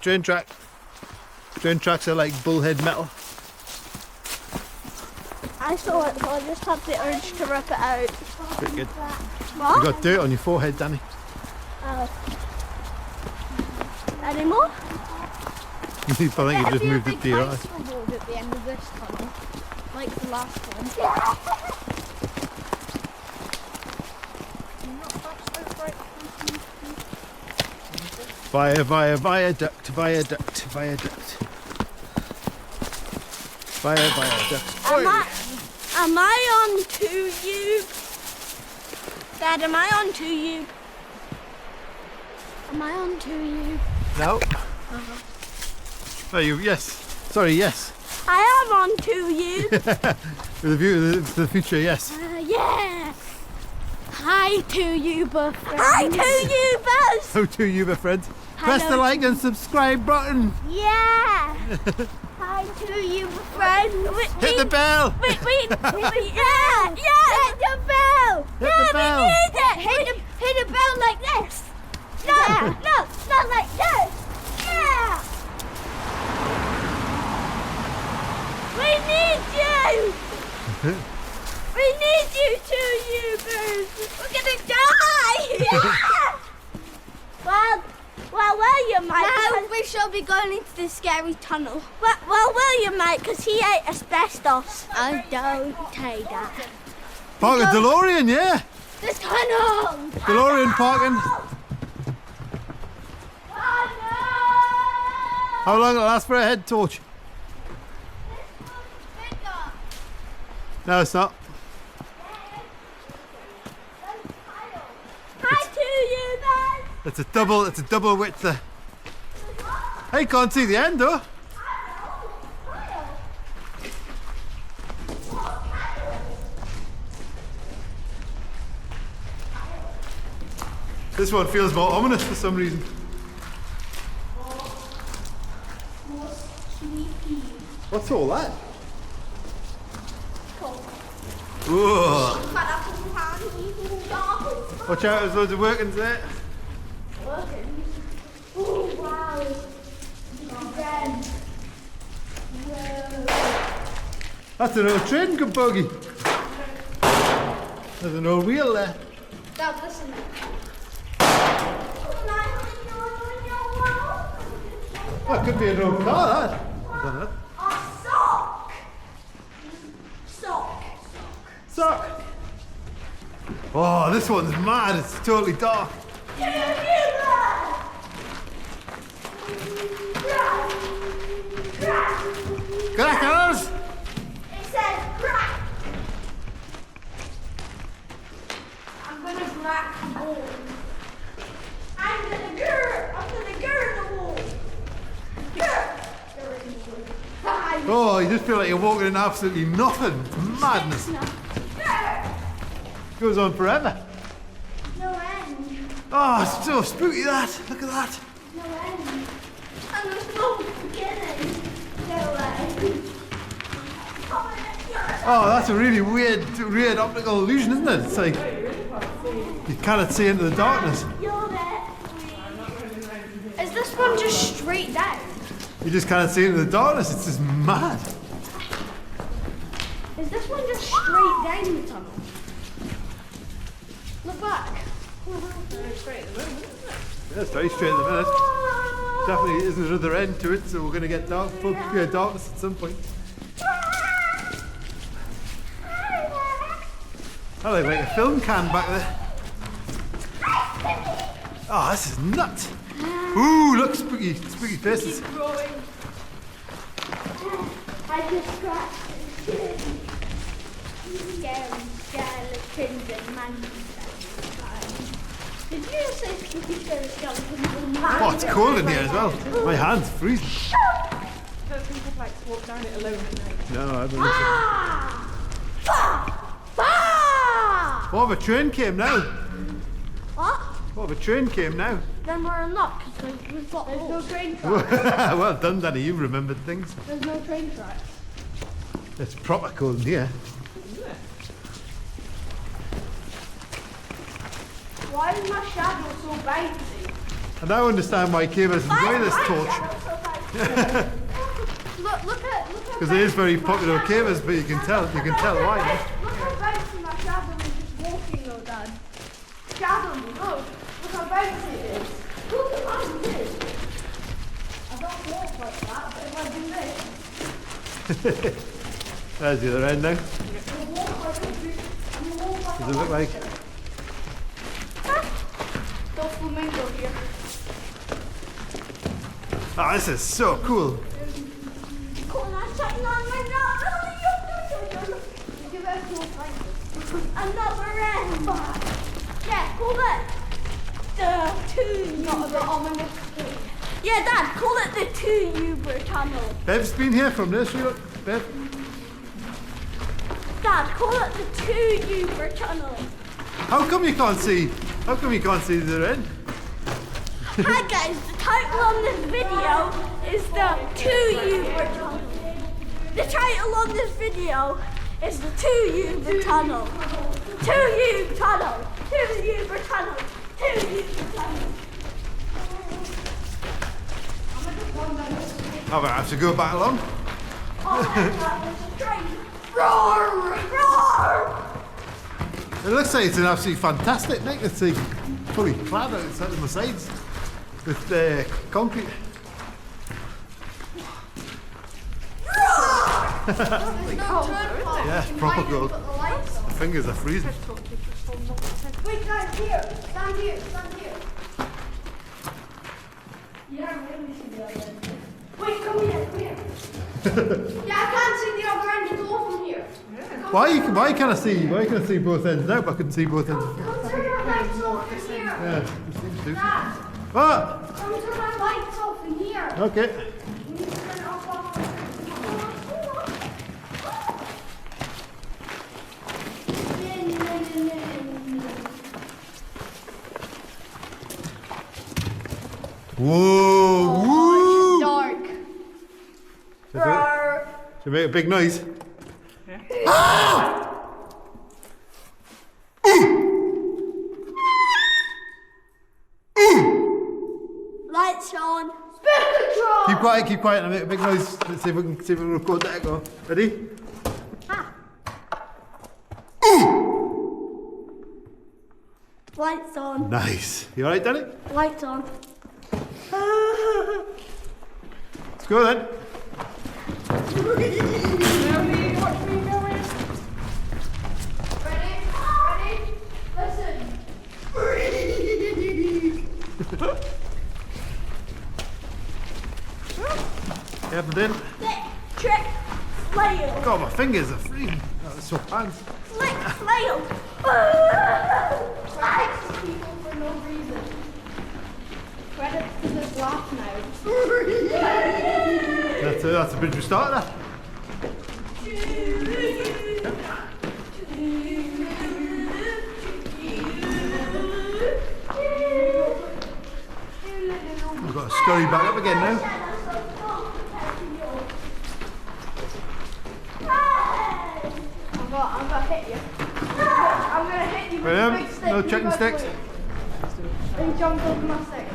Train track. Train tracks are like bullhead metal. I saw it, so I just had the urge to rip it out. Pretty good. What? You got dirt on your forehead, Danny. Oh. Any more? I think you just moved it to your eye. At the end of this tunnel, like the last one. Viaduct. Am I on tube? Dad, am I on tube? Am I on tube? No. Oh, yes. Sorry, yes. I am on tube. With a view to the future, yes. Yeah. Hi to you, friends. Hi to you, Buzz. How to you, my friend? Press the like and subscribe button. Yeah. Hi to you, friend. Hit the bell. Wait. Yeah. Hit the bell. Hit the bell. We need it. Hit the bell like this. No, not like this. Yeah. We need you. We need you too, you birds. We're gonna die. Yeah. Well, will you, Mike? Now we shall be going into the scary tunnel. Well, will you, Mike? Because he ate asbestos. I don't say that. Park a DeLorean, yeah. This tunnel. DeLorean parking. Oh, How long will it last for a head torch? No, it's not. Hi to you, then. It's a double width there. Hey, can't see the end though. This one feels more ominous for some reason. What's all that? Whoa. Watch out, there's loads of workings there. Oh, wow. That's an old train, good bogey. There's an old wheel there. Dad, listen. That could be an old car, that. I don't know. Sock. Oh, this one's mad. It's totally dark. Crackers! It says crack. I'm gonna crack the wall. I'm gonna gird the wall. Oh, you just feel like you're walking in absolutely nothing. It's madness. Goes on forever. No end. Oh, it's so spooky that. Look at that. No end. And there's no beginning. No end. Oh, that's a really weird optical illusion, isn't it? It's like you cannot see into the darkness. You're there. Is this one just straight down? You just cannot see into the darkness. It's just mad. Is this one just straight down the tunnel? Look back. Yeah, it's very straight at the minute. Definitely isn't another end to it, so we're going to get full pure darkness at some point. I look like a film can back there. Oh, this is nuts. Ooh, look, spooky faces. I just scratched scary skeletons and monsters. Did you just say scary skeletons and monsters? Oh, it's cold in here as well. My hand's freezing. Don't think I'd like to walk down it alone at night. No, I don't Ah! What if a train came now? What? What if a train came now? Then we're not, because we've got There's no train tracks. Well done, Daddy, you remembered things. There's no train tracks. It's proper cold in here. Why is my shadow so bouncy? I now understand why cavers enjoy this torch. Look at Because it is very popular with cavers, but you can tell why. Look how bouncy my shadow is just walking though, Dad. Shadow, look how bouncy it is. Look at mine this. I don't walk like that, but if I do this. There's the other end now. I walk like a Does it look like? No flamingo here. Oh, this is so cool. Another end. Yeah, call it the 2 Yeah, Dad, call it the 2 Uber tunnel. Bev's been here from nursery. Look, Bev. Dad, call it the 2 Uber tunnel. How come you can't see? How come you can't see the other end? Hi guys, the title on this video is the 2 Uber tunnel. The title on this video is the 2 Uber tunnel. 2 Uber tunnel. 2 Uber tunnel. 2 Uber tunnel. I'm gonna have to go back along. Oh, there's a train. Roar! Roar! It looks like it's an absolutely fantastic night. It's like fully clad outside on the sides with concrete. Yeah, it's proper gold. My fingers are freezing. Wait, guys, here. Stand here. Stand here. Yeah, maybe we should be able to. Wait, come here. Come here. Yeah, I can't see the other end. It's all from here. Why can I see both ends now, but I couldn't see both ends? Come turn your lights off in here. Yeah, it seems to. Dad, What? come turn my lights off in here. Okay. You need to turn it off. Whoa! Woo! Dark. Should we make a big noise? Lights on. Spectral. Keep quiet and make a big noise. Let's see if we can record that echo. Ready? Lights on. Nice. You alright, Danny? Lights on. Let's go then. Ready? Listen. Yeah, but then. Trick. Flail. God, my fingers are freezing. That was so hands. Flick. Flail. Flags people for no reason. Credit to this laugh now. That's a bridge we started at. We've got to scurry back up again now. I'm gonna hit you. I'm gonna hit you with a big stick. No chicken sticks. And jump over my stick.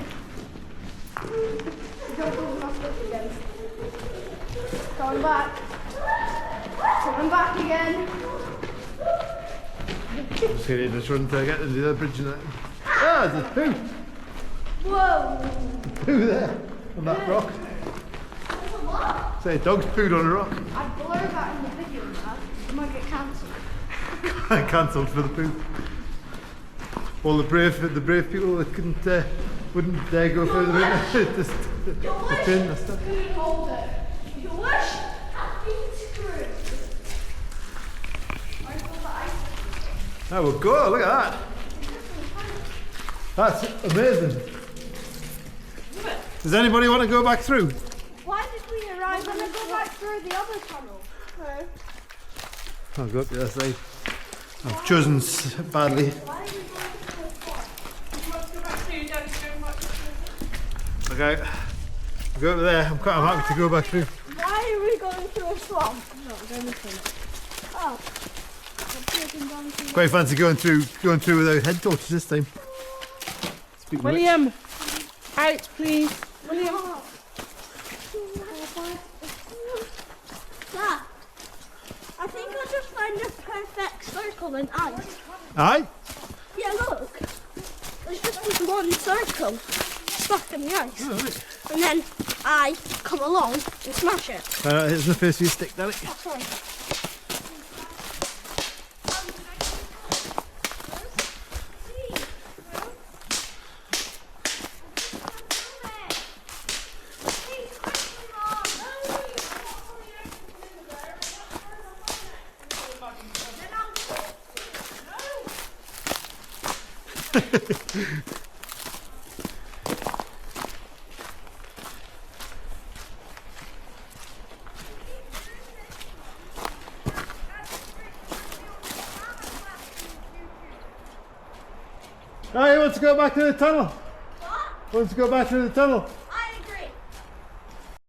Jump over my stick again. Coming back. Coming back again. Just gonna just run to get to the other bridge and that. Ah, there's poo. Whoa. Poo there on that rock. There's a lot. Say a dog's pooed on a rock. I'd blur that in the video, Dad. It might get cancelled. Cancelled for the poo. All the brave people that wouldn't dare go further in. Just the pin and stuff. Couldn't hold it. You wish I'd been screwed. Oh, well, go, look at that. That's amazing. Does anybody want to go back through? Why did we arrive? I'm gonna go back through the other tunnel. Okay. I'll go up the other side. I've chosen badly. Why are we going to the swamp? Let's go back to you, Dad's going back to Okay, I'll go over there. I'm happy to go back through. Why are we going through a swamp? No, we're going through it. Oh. Quite fancy going through without head torches this time. Speaking of which, William, Out, please. William. Dad, I think I just found a perfect circle in ice. Aye? Yeah, look. There's just this one circle stuck in the ice. Oh, right. And then I come along and smash it. Here's the first few stick, Derek. Oh, sorry. Oh, he wants to go back to the tunnel. What? Wants to go back to the tunnel.